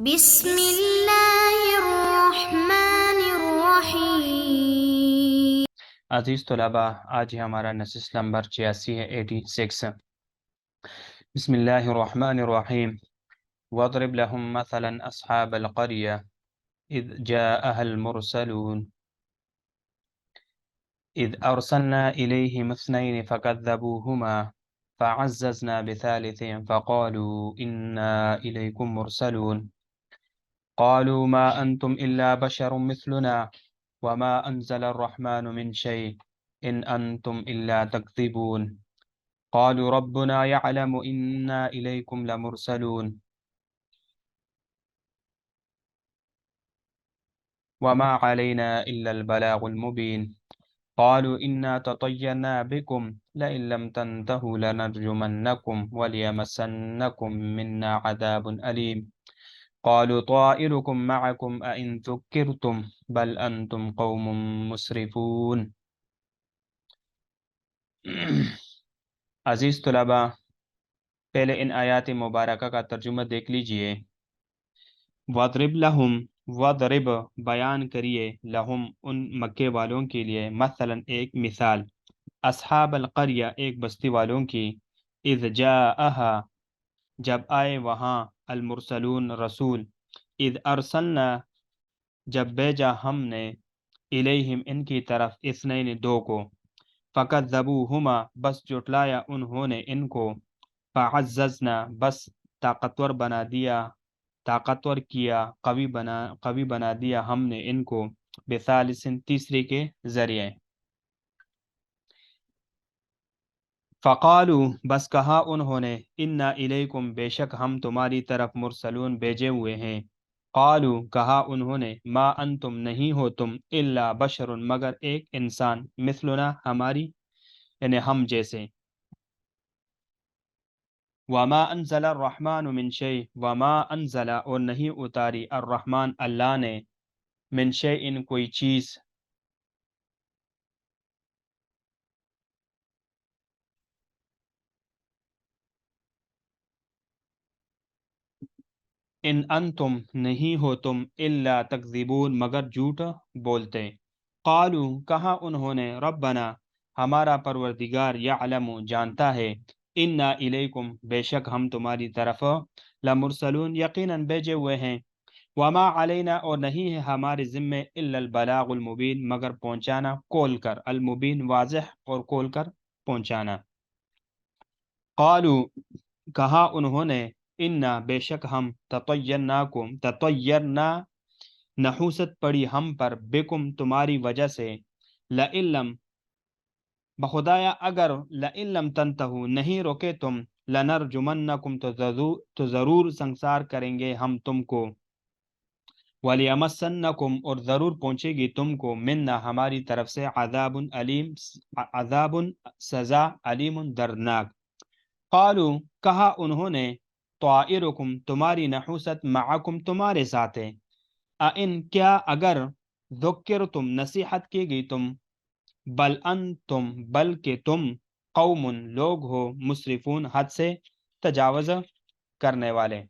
بسم اللہ الرحمن الرحیم۔ عزیز طلبہ، آج ہمارا نشست نمبر 86 ہے، 86۔ بسم اللہ الرحمن الرحیم۔ وَاضْرِبْ لَهُمْ مَثَلًا أَصْحَابَ الْقَرْيَةِ إِذْ جَاءَهَا الْمُرْسَلُونَ إِذْ أَرْسَلْنَا إِلَيْهِمُ اثْنَيْنِ فَكَذَّبُوهُمَا فَعَزَّزْنَا بِثَالِثٍ فَقَالُوا إِنَّا إِلَيْكُمْ مُرْسَلُونَ قَالُوا مَا أَنْتُمْ إِلَّا بَشَرٌ مِثْلُنَا وَمَا أَنزَلَ الرَّحْمَنُ مِنْ شَيْءٍ إِنْ أَنْتُمْ إِلَّا تَكْذِبُونَ قالوا ربنا يعلم إنا إليكم لمرسلون وما علينا إلا البلاغ المبين قالوا إنا تطيرنا بكم لئن لم تنتهوا لنرجمنكم وليمسنكم منا عذاب أليم قالوا طائركم معكم أئن ذكرتم بل أنتم قوم مسرفون۔ عزیز طلبہ، پہلے ان آیات مبارکہ کا ترجمہ دیکھ لیجئے۔ وَاضْرِبْ لَهُمْ، وَاضْرِب بیان کریے، لہم ان مکے والوں کے لیے، مثلاً ایک مثال، اصحاب القریہ ایک بستی والوں کی، اذ جاءہا جب آئے وہاں، المرسلون رسول، اذ ارسلنا جب بھیجا ہم نے، الیہم ان کی طرف، اثنین دو کو، فکذبوہما بس جٹلایا انہوں نے ان کو، فعززنا بس طاقتور بنا دیا، طاقتور کیا، قوی بنا دیا ہم نے ان کو، بثالث تیسری کے ذریعے، فقالو بس کہا انہوں نے، انا الیکم بے شک ہم تمہاری طرف مرسلون بھیجے ہوئے ہیں، قالو کہا انہوں نے، ما انتم نہیں ہو تم، الا بشر مگر ایک انسان، مثلنا ہماری یعنی ہم جیسے، وما انزل الرحمن من شیء وما انزل اور نہیں اتاری، الرحمن اللہ نے، من شیء کوئی چیز، ان انتم نہیں ہو تم، الا تکذبون مگر جھوٹ بولتے، قالو کہا انہوں نے، ربنا ہمارا پروردگار، یعلم جانتا ہے، انا الیکم بے شک ہم تمہاری طرف، لمرسلون یقیناً بھیجے ہوئے ہیں، وما علینا اور نہیں ہے ہمارے ذمے، الا البلاغ المبین مگر پہنچانا کھول کر، المبین واضح اور کھول کر پہنچانا، قالو کہا انہوں نے، انا بے شک ہم، تطیرنا نحوست پڑی ہم پر، بکم تمہاری وجہ سے، لئلم بخدایا اگر، لئلم تنتہو نہیں روکے تم، لنرجمنکم تو ضرور سنسار کریں گے ہم تم کو، وَلِيَمَسَّنَّكُمْ اور ضرور پہنچے گی تم کو، منا ہماری طرف سے، عذاب علیم عذاب سزا، علیم دردناک، قالو کہا انہوں نے، طائرکم تمہاری نحوست، معکم تمہارے ساتھ ہے، ان کیا اگر، ذکرتم نصیحت کی گئی تم، بل انتم بلکہ تم، قوم لوگ ہو، مسرفون حد سے تجاوز کرنے والے۔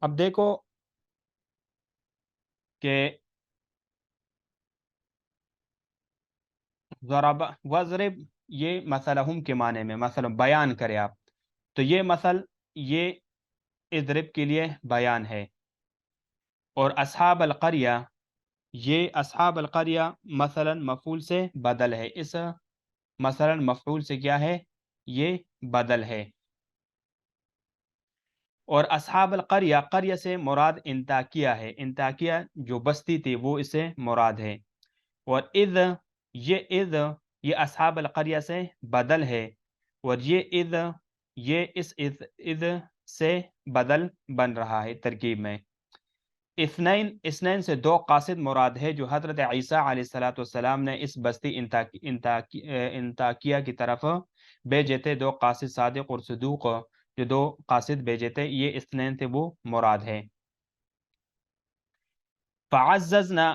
اب دیکھو کہ ضرب وضرب یہ مثلہم کے معنی میں، مثلا بیان کرے آپ، تو یہ مثل یہ اضرب کے لیے بیان ہے، اور اصحاب القریہ یہ اصحاب القریہ مثلا مفعول سے بدل ہے، اس مثلا مفعول سے کیا ہے، یہ بدل ہے، اور اصحاب القریہ قریہ سے مراد انطاکیہ ہے، انطاکیہ جو بستی تھی وہ اس سے مراد ہے، اور اذ یہ اصحاب القریہ سے بدل ہے، اور یہ اس اذ سے بدل بن رہا ہے ترکیب میں، اثنین سے دو قاصد مراد ہے، جو حضرت عیسیٰ علیہ السلام نے اس بستی انطاکیہ کی طرف بھیجے تھے، دو قاصد صادق اور صدوق جو دو قاصد بھیجے تھے، یہ اثنین تھے وہ مراد ہے، فعززنا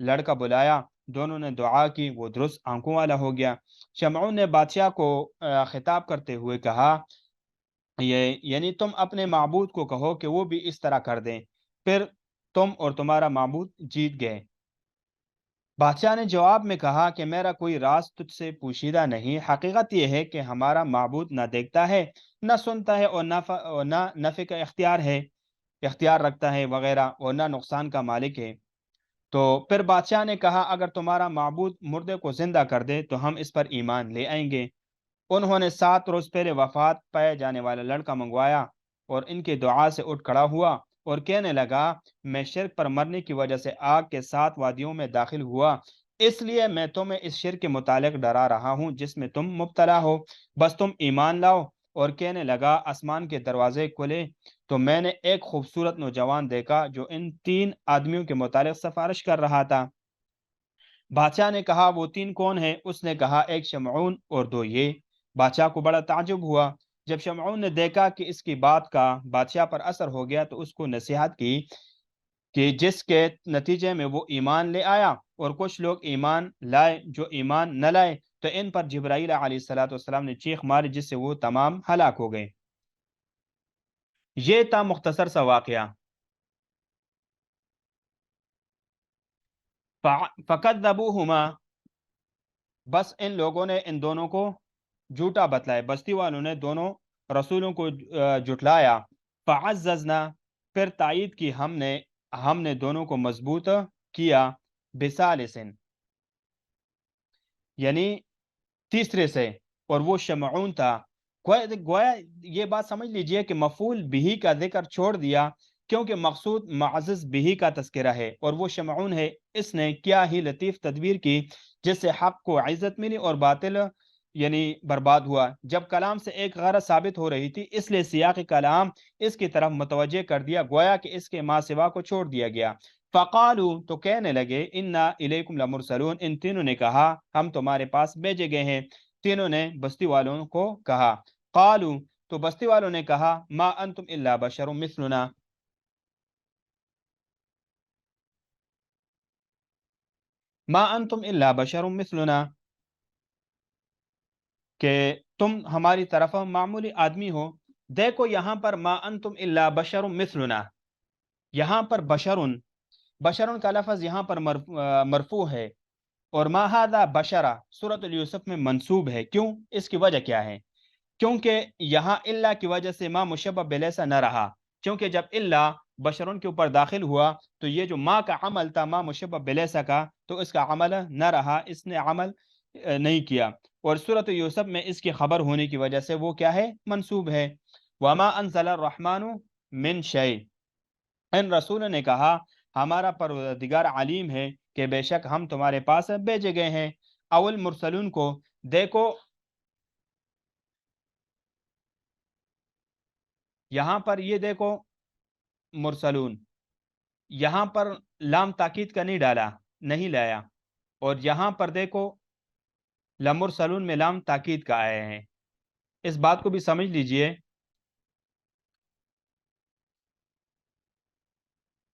لڑکا بلایا، دونوں نے دعا کی، وہ درست آنکھوں والا ہو گیا۔ شمعون نے بادشاہ کو خطاب کرتے ہوئے کہا، یہ یعنی تم اپنے معبود کو کہو کہ وہ بھی اس طرح کر دیں، پھر تم اور تمہارا معبود جیت گئے۔ بادشاہ نے جواب میں کہا کہ میرا کوئی راز تجھ سے پوشیدہ نہیں، حقیقت یہ ہے کہ ہمارا معبود نہ دیکھتا ہے، نہ سنتا ہے، اور نہ نفع کا اختیار رکھتا ہے وغیرہ، اور نہ نقصان کا مالک ہے۔ تو پھر بادشاہ نے کہا، اگر تمہارا معبود مردے کو زندہ کر دے تو ہم اس پر ایمان لے آئیں گے۔ انہوں نے 7 روز پہلے وفات پائے جانے والا لڑکا منگوایا، اور ان کی دعا سے اٹھ کھڑا ہوا اور کہنے لگا، میں شرک پر مرنے کی وجہ سے آگ کے 7 وادیوں میں داخل ہوا، اس لیے میں تمہیں اس شرک کے متعلق ڈرا رہا ہوں جس میں تم مبتلا ہو، بس تم ایمان لاؤ۔ اور کہنے لگا، آسمان کے دروازے کھلے تو میں نے ایک خوبصورت نوجوان دیکھا جو ان 3 آدمیوں کے متعلق سفارش کر رہا تھا۔ بادشاہ نے کہا، وہ 3 کون ہیں؟ اس نے کہا، ایک شمعون اور 2 یہ۔ بادشاہ کو بڑا تعجب ہوا۔ جب شمعون نے دیکھا کہ اس کی بات کا بادشاہ پر اثر ہو گیا تو اس کو نصیحت کی، کہ جس کے نتیجے میں وہ ایمان لے آیا، اور کچھ لوگ ایمان لائے جو ایمان نہ لائے، تو ان پر جبرائیل علیہ السلام نے چیخ ماری جس سے وہ تمام ہلاک ہو گئے۔ یہ تھا مختصر سا واقعہ۔ فَكَذَّبُوهُمَا، بس ان لوگوں نے ان دونوں کو جھوٹا بتلایا، بستی والوں نے دونوں رسولوں کو جھٹلایا۔ فعززنا، پھر تائید کی ہم نے دونوں کو مضبوط کیا، بثالث، یعنی تیسرے سے، اور وہ شمعون تھا۔ گویا یہ بات سمجھ لیجئے کہ مفعول بہی کا ذکر چھوڑ دیا کیونکہ مقصود معزز بہی کا تذکرہ ہے، اور وہ شمعون ہے۔ اس نے کیا ہی لطیف تدبیر کی جس سے حق کو عزت ملی اور باطل یعنی برباد ہوا۔ جب کلام سے ایک غرض ثابت ہو رہی تھی، اس لیے سیاق کلام اس کی طرف متوجہ کر دیا، گویا کہ اس کے ما سوا کو چھوڑ دیا گیا۔ فقالو، تو کہنے لگے، انا الیکم لمرسلون، ان تینوں نے کہا ہم تمہارے پاس بھیجے گئے ہیں۔ تینوں نے بستی والوں کو کہا۔ قالو، تو بستی والوں نے کہا، ما انتم الا بشر مثلنا، ما انتم الا بشر مثلنا، کہ تم ہماری طرف معمولی آدمی ہو۔ دیکھو یہاں پر ما انتم الا بشر مثلنا، یہاں پر بشرن کا لفظ یہاں پر مرفوع ہے، اور ما ھذا بشرا سورۃ یوسف میں منصوب ہے۔ کیوں؟ اس کی وجہ کیا ہے؟ کیونکہ یہاں اللہ کی وجہ سے ما مشبہ بلیسا نہ رہا، کیونکہ جب اللہ بشرون کے اوپر داخل ہوا تو یہ جو ما کا عمل تھا، ما مشبہ بلیسا کا، تو اس کا عمل نہ رہا، اس نے عمل نہیں کیا، اور سورۃ یوسف میں اس کی خبر ہونے کی وجہ سے وہ کیا ہے؟ منصوب ہے۔ وما انزل الرحمن من شیء، ان رسول نے کہا ہمارا پروردگار علیم ہے کہ بے شک ہم تمہارے پاس بھیجے گئے ہیں۔ اول مرسلون کو دیکھو، یہاں پر یہ دیکھو مرسلون، یہاں پر لام تاکید کا نہیں لایا، اور یہاں پر دیکھو لمرسلون میں لام تاکید کا آئے ہیں۔ اس بات کو بھی سمجھ لیجئے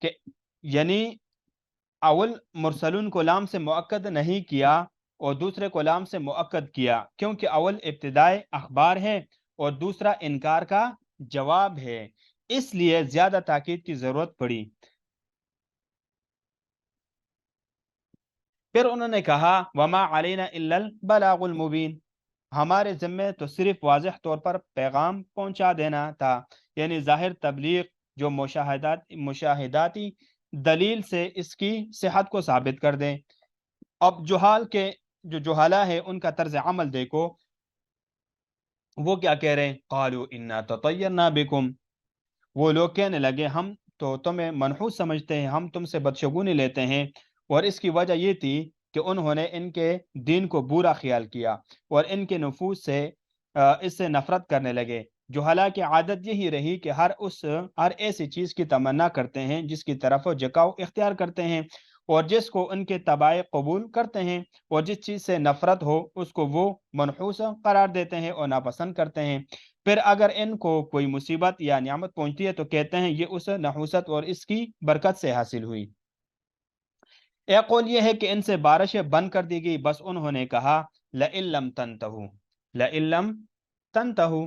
کہ یعنی اول مرسلون کو لام سے مؤکد نہیں کیا اور دوسرے کو لام سے مؤکد کیا، کیونکہ اول ابتدائے اخبار ہے اور دوسرا انکار کا جواب ہے، اس لیے زیادہ تاکید کی ضرورت پڑی۔ پھر انہوں نے کہا، وما علینا الا البلاغ المبین، ہمارے ذمے تو صرف واضح طور پر پیغام پہنچا دینا تھا، یعنی ظاہر تبلیغ جو مشاہداتی دلیل سے اس کی صحت کو ثابت کر دیں۔ اب جو جہالہ ہے ان کا طرز عمل دیکھو، وہ کیا کہہ رہے ہیں؟ قالوا انا تطیرنا بکم، وہ لوگ کہنے لگے ہم تو تمہیں منحوس سمجھتے ہیں، ہم تم سے بدشگونی لیتے ہیں، اور اس کی وجہ یہ تھی کہ انہوں نے ان کے دین کو برا خیال کیا اور ان کے نفوس سے اس سے نفرت کرنے لگے۔ جو حالانکہ عادت یہی رہی کہ ہر ایسی چیز کی تمنا کرتے ہیں جس کی طرف جھکاؤ اختیار کرتے ہیں اور جس کو ان کے تبع قبول کرتے ہیں، اور جس چیز سے نفرت ہو اس کو وہ منحوس قرار دیتے ہیں اور ناپسند کرتے ہیں۔ پھر اگر ان کو کوئی مصیبت یا نعمت پہنچتی ہے تو کہتے ہیں یہ اس نحوست اور اس کی برکت سے حاصل ہوئی۔ ایک قول یہ ہے کہ ان سے بارشیں بند کر دی گئی، بس انہوں نے کہا لئن لم تنتہو، لئن لم تنتہو،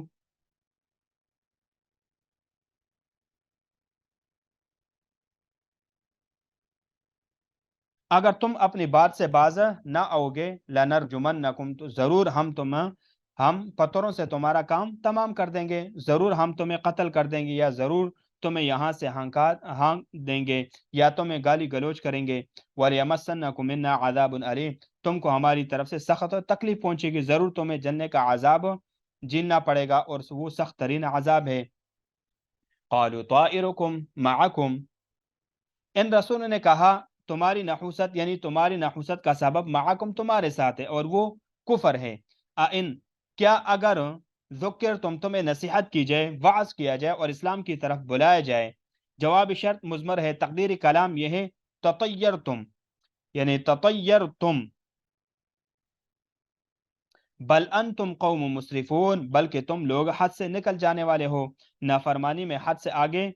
اگر تم اپنی بات سے باز نہ آؤ گے، لنرجمنکم، تو ضرور ہم پتھروں سے تمہارا کام تمام کر دیں گے، ضرور ہم تمہیں قتل کر دیں گے، یا ضرور تمہیں یہاں سے ہانک دیں گے، یا تمہیں گالی گلوچ کریں گے، وَلْيَمَسَّنَّكُم مِّنَّا عَذَابٌ أَلِيمٌ، تم کو ہماری طرف سے سخت تکلیف پہنچے گی، ضرور تمہیں جننے کا عذاب جیننا پڑے گا، اور وہ سخت ترین عذاب ہے۔ قالوا طائركم معكم، ان رسولوں نے کہا تمہاری نحوست، یعنی تمہاری نحوست کا سبب معکم، تمہارے ساتھ ہے، اور وہ کفر ہے۔ کیا اگر ذکر تمہیں نصیحت کی جائے، وعظ کیا جائے اور اسلام کی طرف بلایا جائے، جواب شرط مضمر ہے، تقدیری کلام یہ ہے تطیرتم، یعنی تطیرتم، بل انتم قوم مسرفون، بلکہ تم لوگ حد سے نکل جانے والے ہو، نافرمانی میں حد سے آگے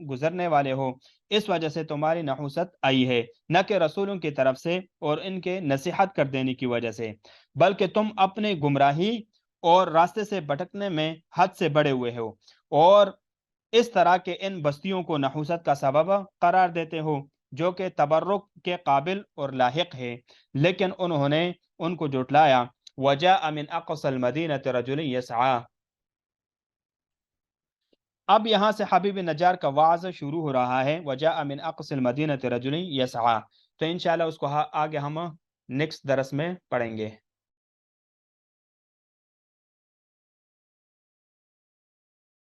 گزرنے والے ہو، اس وجہ سے تمہاری نحوست آئی ہے، نہ کہ رسولوں کی طرف سے اور ان کے نصیحت کر دینے کی وجہ سے، بلکہ تم اپنے گمراہی اور راستے سے بھٹکنے میں حد سے بڑے ہوئے ہو، اور اس طرح کے ان بستیوں کو نحوست کا سبب قرار دیتے ہو، جو کہ تبرک کے قابل اور لاحق ہے، لیکن انہوں نے ان کو جھٹلایا۔ وجاء من اقصى المدینة رجل یسعى، اب یہاں سے حبیب نجار کا وعظ شروع ہو رہا ہے، وجاء من اقصى المدینة رجل یسعى، تو انشاءاللہ اس کو آگے ہم نیکسٹ درس میں پڑھیں گے۔